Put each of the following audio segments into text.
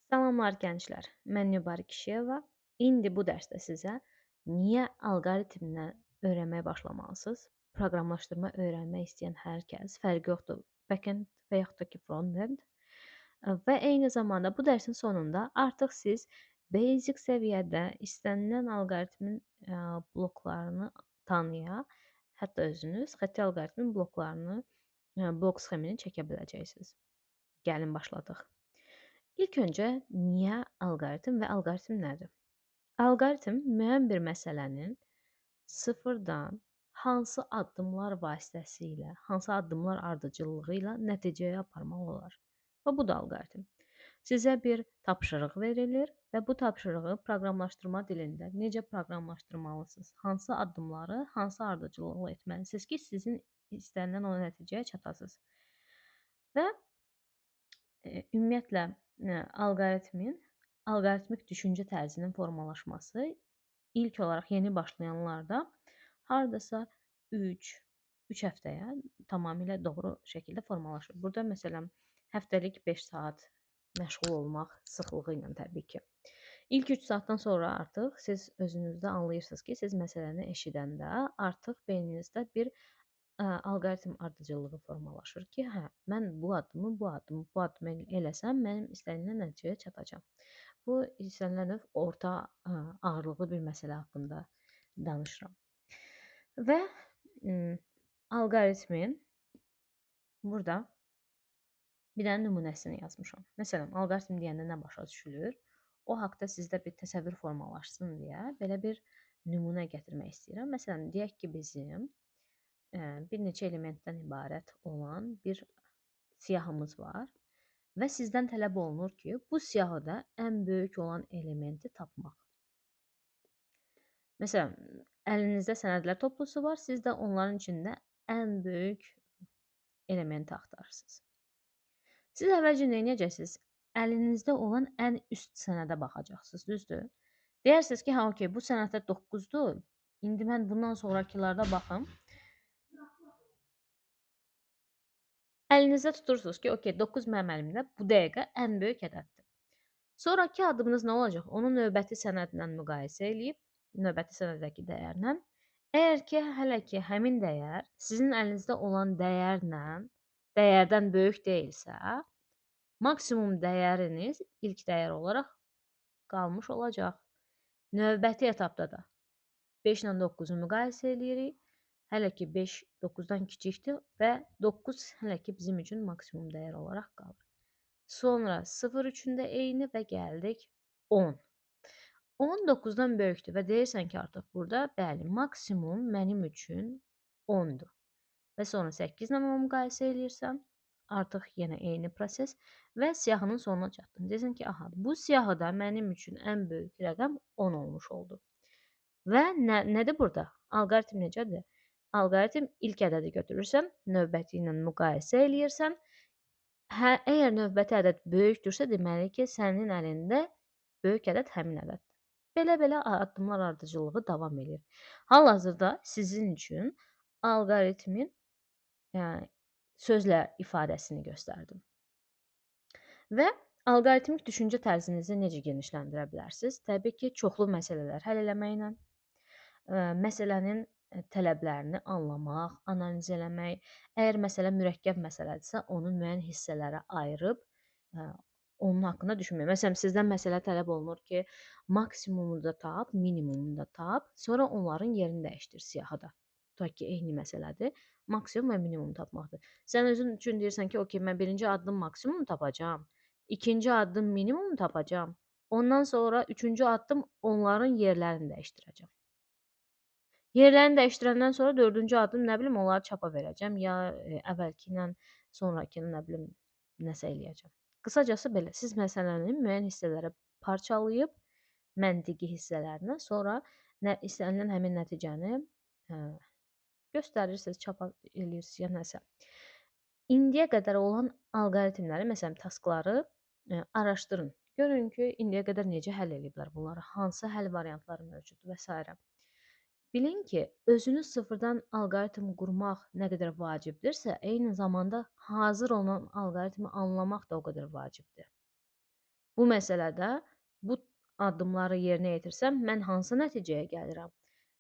Salamlar gənclər. Mən Nübar Kişiyeva. İndi bu dərsdə sizə niyə alqoritmdən öyrənməyə başlamalısınız? Proqramlaşdırma öyrənmək istəyən hər kəs, fərqi yoxdur, backend və yaxud da ki, frontend. Və eyni zamanda bu dərsin sonunda artıq siz basic səviyyədə istənilən alqoritmin bloklarını tanıya, hətta özünüz xətti alqoritmin bloklarını, blok sxemini çəkə biləcəksiniz. Gəlin başladıq. İlk öncə niyə alqoritm və alqoritm nədir? Alqoritm müəyyən bir məsələnin sıfırdan hansı addımlar vasitəsilə, hansı addımlar ardıcıllığı ilə nəticəyə aparmaq olar. Və bu da alqoritm. Sizə bir tapşırıq verilir və bu tapşırığı proqramlaşdırma dilində necə proqramlaşdırmalısınız, hansı addımları, hansı ardıcıllıqla etməlisiniz ki, sizin istənilən o nəticəyə çatasınız. Və ümumiyyətlə alqoritmik düşüncə tərzinin formalaşması ilk olaraq yeni başlayanlarda hardasa 3 həftəyə tamamilə doğru şəkildə formalaşır. Burada məsələn həftəlik 5 saat məşğul olmaq sıxlığı ilə təbii ki. İlk 3 saatdan sonra artıq siz özünüzdə anlayırsınız ki, siz məsələni eşidəndə artıq beyninizdə bir alqoritm ardıcıllığı formalaşır ki, hə, mən bu addımı eləsəm, mənim istənilən nəticəyə çatacam. Bu istənilən növ orta ağırlıqlı bir məsələ haqqında danışıram. Və alqoritmin burada bir dənə nümunəsini yazmışam. Məsələn, alqoritm deyəndə nə başa düşülür? O haqda sizdə bir təsəvvür formalaşsın deyə belə bir nümunə gətirmək istəyirəm. Məsələn, deyək ki, bizim bir neçə elementdən ibarət olan bir siyahımız var və sizdən tələb olunur ki, bu siyahıda ən böyük olan elementi tapmaq. Məsələn, əlinizdə sənədlər toplusu var, siz də onların içində ən böyük elementi axtarırsınız. Siz əvvəlcə nə edəcəksiniz? Əlinizdə olan ən üst sənədə baxacaqsınız, düzdür? Deyirsiniz ki, hə, okey, bu sənəddə 9-dur. İndi mən bundan sonrakılarda baxım. Əlinizdə tutursunuz ki, okey, 9 mənim əlimdə bu dəqiqə ən böyük ədəddir. Sonrakı addımınız nə olacaq? Onu növbəti sənədlə müqayisə eləyib, növbəti sənəddəki dəyərlə. Əgər ki, hələ ki həmin dəyər sizin əlinizdə olan dəyərdən böyük deyilsə, maksimum dəyəriniz ilk dəyər olaraq qalmış olacaq. Növbəti etapda da 5 ilə 9-u müqayisə eləyirik. Hələ ki 5 9-dan kiçikdir və 9 hələ ki bizim üçün maksimum dəyər olaraq qalır. Sonra 0 üçün də eyni və gəldik 10. 10 9-dan böyükdür və deyirsən ki, artıq burada bəli, maksimum mənim üçün 10-dur. Və sonra 8 ilə onu müqayisə eləyirsən, artıq yenə eyni proses və siyahının sonuna çatdın. Deyirsən ki, aha, bu siyahıda mənim üçün ən böyük rəqəm 10 olmuş oldu. Və nədir burada? Alqoritm necədir? Alqoritm ilk ədədi götürürsən, növbəti ilə müqayisə eləyirsən. Əgər növbəti ədəd böyükdürsə, deməli ki, sənin əlində böyük ədəd həmin ədəddir. Belə-belə addımlar ardıcıllığı davam edir. Hal-hazırda sizin üçün alqoritmin sözlə ifadəsini göstərdim. Və alqoritmik düşüncə tərzinizi necə genişləndirə bilərsiniz? Təbii ki, çoxlu məsələlər həll eləməklə, məsələnin tələblərini anlamaq, analiz eləmək. Əgər məsələ mürəkkəb məsələdirsə, onu müəyyən hissələrə ayırıb onun haqqında düşünmək. Məsələn, sizdən məsələ tələb olunur ki, maksimumunu da tap, minimumunu da tap, sonra onların yerini dəyişdir siyahıda. Tutaq ki, eyni məsələdir. Maksimum və minimum tapmaqdır. Sən özün üçün deyirsən ki, okey, mən birinci addım maksimum tapacağam, ikinci addım minimum tapacağam, ondan sonra üçüncü addım onların yerlərini dəyişdirəcəm. Yerlərini dəyişdirəndən sonra dördüncü addım, nə bilim, onları çapa verəcəm, ya əvvəlki ilə sonrakını, nə bilim, nəsə eləyəcəm. Qısacası belə, siz məsələni müəyyən hissələrə parçalayıb, məntiqi hissələrinə, sonra istənilən həmin nəticəni göstərirsiniz, çapa eləyirsiniz ya nəsə. İndiyə qədər olan alqoritmləri, məsələn, taskları araşdırın. Görün ki, indiyə qədər necə həll ediblər bunları, hansı həll variantları mövcuddur və s. Bilin ki, özünüz sıfırdan alqoritm qurmaq nə qədər vacibdirsə, eyni zamanda hazır olan alqoritmi anlamaq da o qədər vacibdir. Bu məsələdə bu addımları yerinə yetirsəm, mən hansı nəticəyə gəlirəm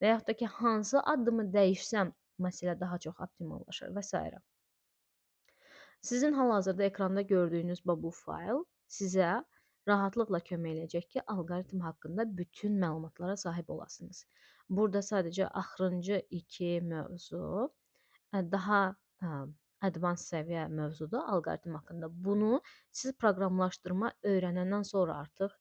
və yaxud da ki, hansı addımı dəyişsəm, məsələ daha çox optimallaşır və s. Sizin hal-hazırda ekranda gördüyünüz bu fayl sizə rahatlıqla kömək eləyəcək ki, alqoritm haqqında bütün məlumatlara sahib olasınız. Burada sadəcə axırıncı 2 mövzu daha advanced səviyyə mövzudur alqoritm haqqında. Bunu siz proqramlaşdırma öyrənəndən sonra artıq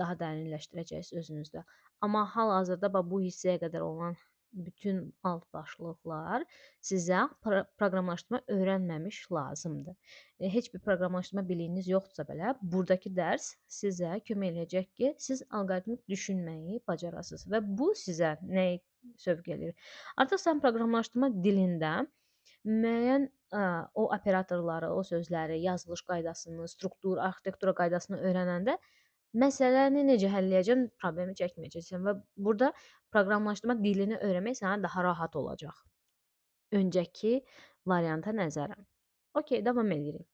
daha dərinləşdirəcəksiniz özünüzdə. Amma hal-hazırda bu hissəyə qədər olan bütün alt başlıqlar sizə proqramlaşdırma öyrənməmiş lazımdır. Heç bir proqramlaşdırma biliyiniz yoxdursa belə, burdakı dərs sizə kömək eləyəcək ki, siz alqoritmik düşünməyi bacarasınız və bu sizə nəyi sövq eləyir? Artıq sən proqramlaşdırma dilində müəyyən o operatorları, o sözləri, yazılış qaydasını, struktur, arxitektura qaydasını öyrənəndə məsələni necə həll edəcəksən, problemi çəkməyəcəksən və burada proqramlaşdırma dilini öyrənmək sənə daha rahat olacaq. Öncəki varianta nəzərən. Okay, davam edirik.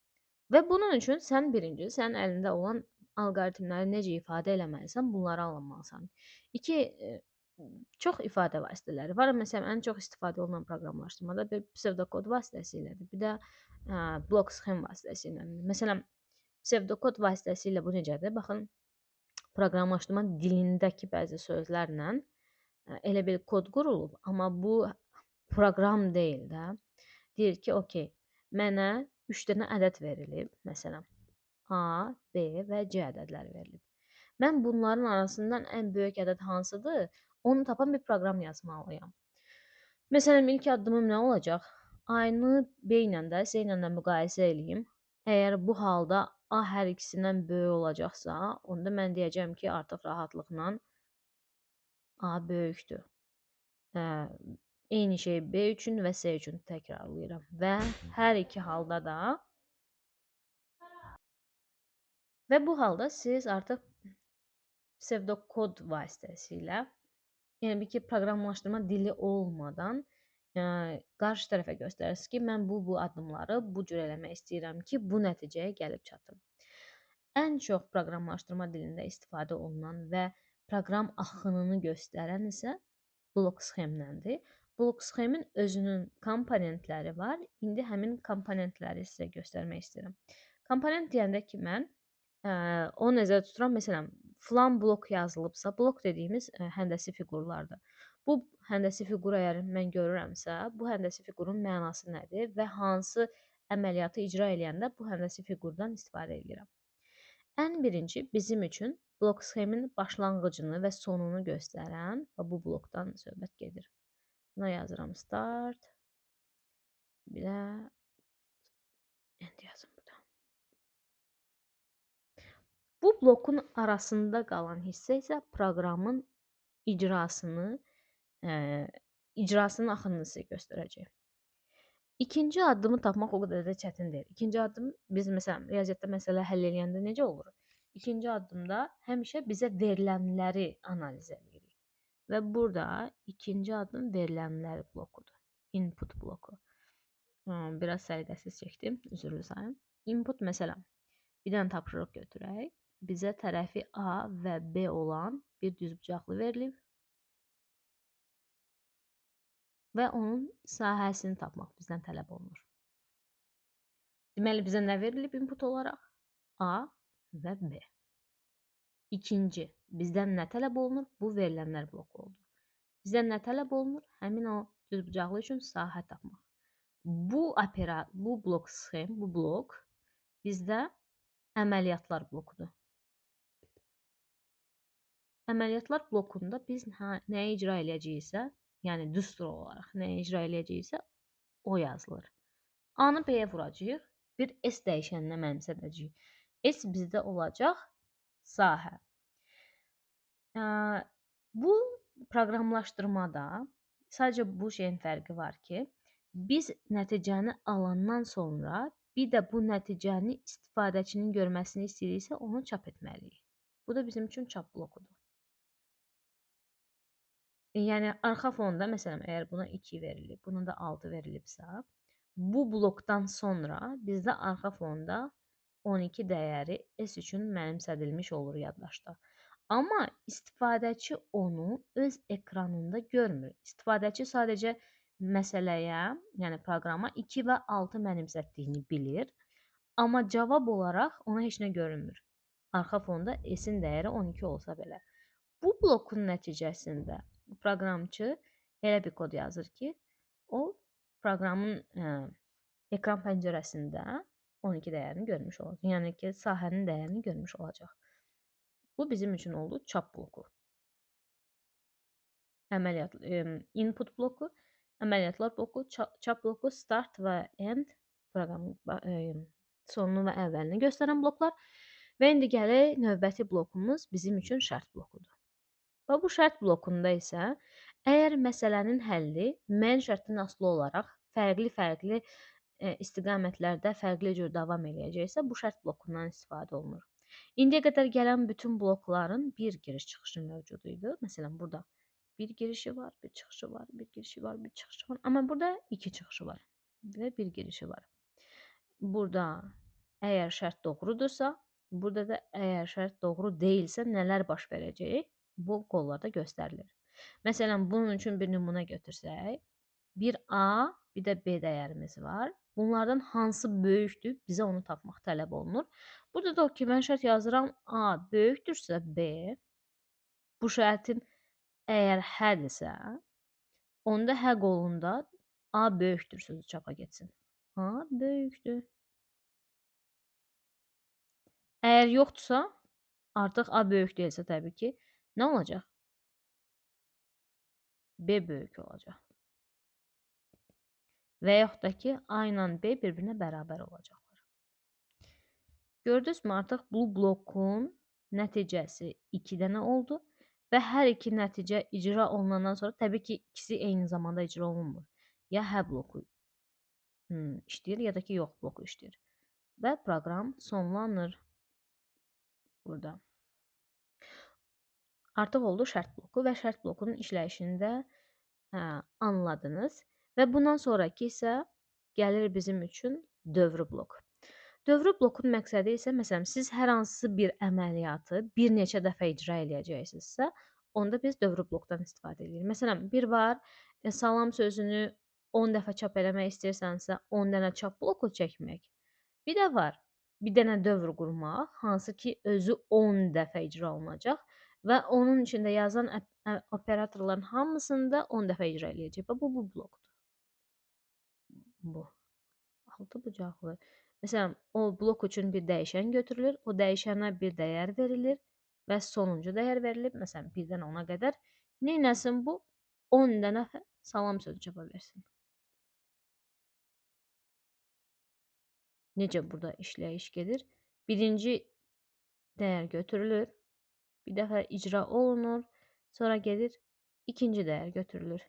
Və bunun üçün sən birinci, sənin əlində olan alqoritmləri necə ifadə eləməlisən, bunları anlamalısan. Çox ifadə vasitələri var. Məsələn, ən çox istifadə olunan proqramlaşdırmada bir pseudokod vasitəsilədir, bir də blok sxem vasitəsilədir. Məsələn, pseudokod vasitəsilə bu necədir? Baxın, proqramlaşdırma dilindəki bəzi sözlərlə elə bir kod qurulub, amma bu proqram deyil də. Deyir ki, okey, mənə 3 dənə ədəd verilib, məsələn, A, B və C ədədləri verilib. Mən bunların arasından ən böyük ədəd hansıdır, onu tapan bir proqram yazmalıyam. Məsələn, ilk addımım nə olacaq? A-nı B ilə də, C ilə də müqayisə eləyim. Əgər bu halda A hər ikisindən böyük olacaqsa, onda mən deyəcəm ki, artıq rahatlıqla A böyükdür. Eyni şey B üçün və C üçün təkrarlayıram. Və hər iki halda da və bu halda siz artıq pseudokod vasitəsilə, yəni ki, proqramlaşdırma dili olmadan qarşı tərəfə göstərirsiniz ki, mən bu addımları bu cür eləmək istəyirəm ki, bu nəticəyə gəlib çatım. Ən çox proqramlaşdırma dilində istifadə olunan və proqram axınını göstərən isə blok sxemləndir. Blok sxemin özünün komponentləri var. İndi həmin komponentləri sizə göstərmək istəyirəm. Komponent deyəndə ki, mən onu nəzərdə tuturam. Məsələn, filan blok yazılıbsa, blok dediyimiz həndəsi fiqurlardır. Bu həndəsi fiqur əgər mən görürəmsə, bu həndəsi fiqurun mənası nədir və hansı əməliyyatı icra eləyəndə bu həndəsi fiqurdan istifadə edirəm. Ən birinci bizim üçün blok sxemin başlanğıcını və sonunu göstərən və bu blokdan söhbət gedir. Buna yazıram start. Bir də end yazım burada. Bu blokun arasında qalan hissə isə proqramın icrasının axınını sizə göstərəcək. İkinci addımı tapmaq o qədər də çətin deyil. İkinci addım biz məsələn riyaziyyatda məsələ həll edəndə necə olur? İkinci addımda həmişə bizə verilənləri analiz edirik. Və burada ikinci addım verilənlər blokudur. Input bloku. Biraz səliqəsiz çəkdim, üzrlü sayın. Input məsələn, bir dənə tapşırıq götürək. Bizə tərəfi A və B olan bir düzbucaqlı verilib və onun sahəsini tapmaq bizdən tələb olunur. Deməli, bizə nə verilib input olaraq? A və B. İkinci, bizdən nə tələb olunur? Bu verilənlər bloku oldu. Bizdən nə tələb olunur? Həmin o düzbucaqlı üçün sahə tapmaq. Bu blok sxem, bu blok bizdə əməliyyatlar blokudur. Əməliyyatlar blokunda biz nəyi icra eləyəcəyiksə, yəni düstur olaraq nəyi icra eləyəcəyiksə, o yazılır. A-nı B-yə vuracağıq, bir S dəyişəninə mənimsədəcəyik. S bizdə olacaq sahə. Bu proqramlaşdırmada sadəcə bu şeyin fərqi var ki, biz nəticəni alandan sonra bir də bu nəticəni istifadəçinin görməsini istəyiriksə, onu çap etməliyik. Bu da bizim üçün çap blokudur. Yəni, arxa fonda, məsələn, əgər buna 2 verilib, buna da 6 verilibsə, bu blokdan sonra bizdə arxa fonda 12 dəyəri S üçün mənimsədilmiş olur yaddaşda. Amma istifadəçi onu öz ekranında görmür. İstifadəçi sadəcə məsələyə, yəni proqrama 2 və 6 mənimsətdiyini bilir, amma cavab olaraq ona heç nə görünmür. Arxa fonda S-in dəyəri 12 olsa belə. Bu blokun nəticəsində proqramçı elə bir kod yazır ki, o proqramın ekran pəncərəsində 12 dəyərini görmüş olacaq. Yəni ki, sahənin dəyərini görmüş olacaq. Bu bizim üçün oldu çap bloku. Əməliyyat input bloku, əməliyyatlar bloku, çap bloku, start və end proqramın sonunu və əvvəlini göstərən bloklar. Və indi gələk növbəti blokumuz bizim üçün şərt blokudur. Və bu şərt blokunda isə əgər məsələnin həlli müəyyən şərtdən asılı olaraq fərqli istiqamətlərdə fərqli cür davam eləyəcəksə, bu şərt blokundan istifadə olunur. İndiyə qədər gələn bütün blokların bir giriş-çıxışı mövcud idi. Məsələn, burada bir girişi var, bir çıxışı var, bir girişi var, bir çıxışı var. Amma burada iki çıxışı var və bir girişi var. Burada əgər şərt doğrudursa, burada da əgər şərt doğru deyilsə, nələr baş verəcəyi bu qollarda göstərilir. Məsələn, bunun üçün bir nümunə götürsək, bir A, bir də B dəyərimiz var. Bunlardan hansı böyükdür? Bizə onu tapmaq tələb olunur. Burada da o ki, mən şərt yazıram A böyükdürsə B, bu şərtin əgər hədirsə, onda hə qolunda A böyükdür sözü çapa getsin. A böyükdür. Əgər yoxdursa, artıq A böyük deyilsə təbii ki, nə olacaq? B böyük olacaq. Və yaxud da ki, A ilə B bir-birinə bərabər olacaqlar. Gördünüzmü, artıq bu blokun nəticəsi 2 dənə oldu və hər iki nəticə icra olunandan sonra təbii ki, ikisi eyni zamanda icra olunmur. Ya hə bloku işləyir, ya da ki, yox bloku işləyir. Və proqram sonlanır burada. Artıq oldu şərt bloku və şərt blokunun işləyişini də anladınız. Və bundan sonraki isə gəlir bizim üçün dövrü blok. Dövrü blokun məqsədi isə, məsələn, siz hər hansı bir əməliyyatı bir neçə dəfə icra eləyəcəksinizsə, onda biz dövrü blokdan istifadə edirik. Məsələn, bir var, salam sözünü 10 dəfə çap eləmək istəyirsənsə, 10 dənə çap bloku çəkmək. Bir də var, bir dənə dövr qurmaq, hansı ki, özü 10 dəfə icra olunacaq və onun içində yazan operatorların hamısını da 10 dəfə icra eləyəcək. Bu blokdur. Bu. Altı bucaqlı. Məsələn, o blok üçün bir dəyişən götürülür, o dəyişənə bir dəyər verilir və sonuncu dəyər verilib. Məsələn, 1-dən 10-a qədər. Neynəsin bu? 10 dənə salam sözü çapa versin. Necə burada işləyiş gedir? Birinci dəyər götürülür, bir dəfə icra olunur, sonra gedir, ikinci dəyər götürülür.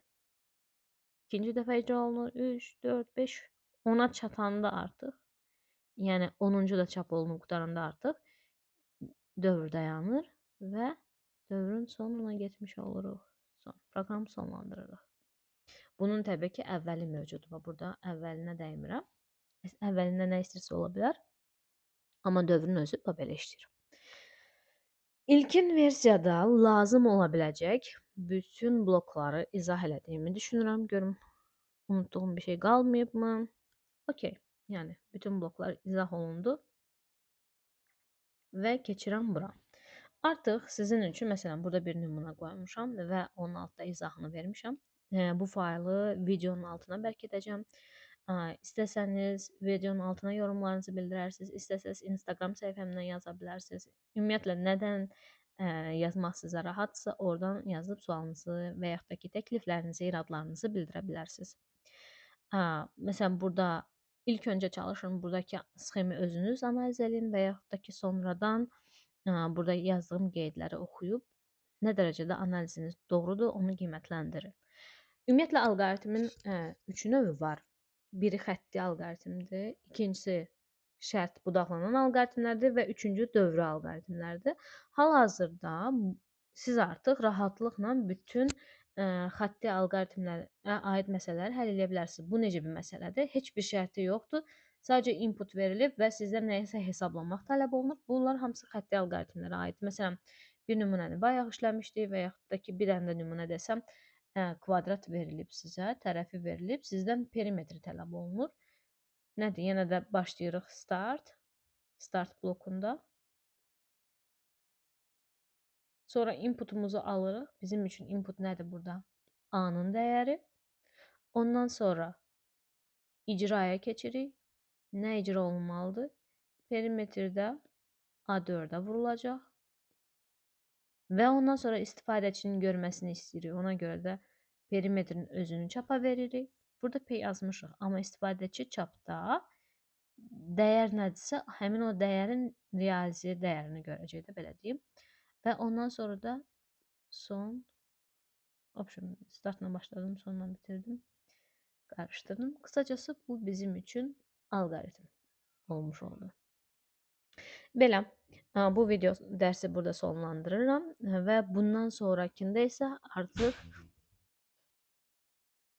İkinci dəfə icra olunur, 3, 4, 5, 10-a çatanda artıq, yəni 10-cu da çap olunub qutaranda artıq dövr dayanır və dövrün sonuna getmiş oluruq. Proqramı sonlandırırıq. Bunun təbii ki, əvvəli mövcuddur. Burada əvvəlinə dəymirəm. Əvvəlində nə istəyirsə ola bilər. Amma dövrün özü belə işləyir. İlkin versiyada lazım ola biləcək bütün blokları izah elədiyimi düşünürəm. Görüm, unutduğum bir şey qalmayıbmı? Okey, yəni bütün bloklar izah olundu və keçirəm bura. Artıq sizin üçün, məsələn, burada bir nümunə qoymuşam və onun altda izahını vermişəm. Bu faylı videonun altına bəlkə edəcəm. İstəsəniz videonun altına yorumlarınızı bildirərsiniz, istəsəniz Instagram səhifəmdən yaza bilərsiniz. Ümumiyyətlə, nədən yazmaq sizə rahatsa, oradan yazıb sualınızı və yaxud da ki, təkliflərinizi, iradlarınızı bildirə bilərsiniz. Məsələn, burada ilk öncə çalışın, buradakı sxemi özünüz analiz edin və yaxud da ki, sonradan burada yazdığım qeydləri oxuyub nə dərəcədə analiziniz doğrudur, onu qiymətləndirin. Ümumiyyətlə, alqoritmin 3 növü var. Biri xətti alqoritmdir, ikincisi şərt budaqlanan alqoritmlərdir və üçüncü dövrü alqoritmlərdir. Hal-hazırda siz artıq rahatlıqla bütün xətti alqoritmlərə aid məsələləri həll edə bilərsiniz. Bu necə bir məsələdir? Heç bir şərti yoxdur. Sadəcə input verilib və sizdən nəyisə hesablamaq tələb olunur. Bunlar hamısı xətti alqoritmlərə aid. Məsələn, bir nümunəni bayaq işləmişdik və yaxud da ki, bir dənə də nümunə desəm, kvadrat verilib sizə, tərəfi verilib, sizdən perimetri tələb olunur. Nədir? Yenə də başlayırıq start blokunda. Sonra inputumuzu alırıq. Bizim üçün input nədir burada? A-nın dəyəri. Ondan sonra icraya keçirik. Nə icra olunmalıdır? Perimetrdə A4-ə vurulacaq. Və ondan sonra istifadəçinin görməsini istəyirik. Ona görə də perimetrin özünü çapa veririk. Burada P yazmışıq, amma istifadəçi çapda dəyər nədirsə, həmin o dəyərin riyazi dəyərini görəcək də, belə deyim. Və ondan sonra da son, startla başladım, sonla bitirdim, qarışdırdım. Qısacası bu bizim üçün alqoritm olmuş oldu. Belə, bu video dərsi burada sonlandırıram və bundan sonrakında isə artıq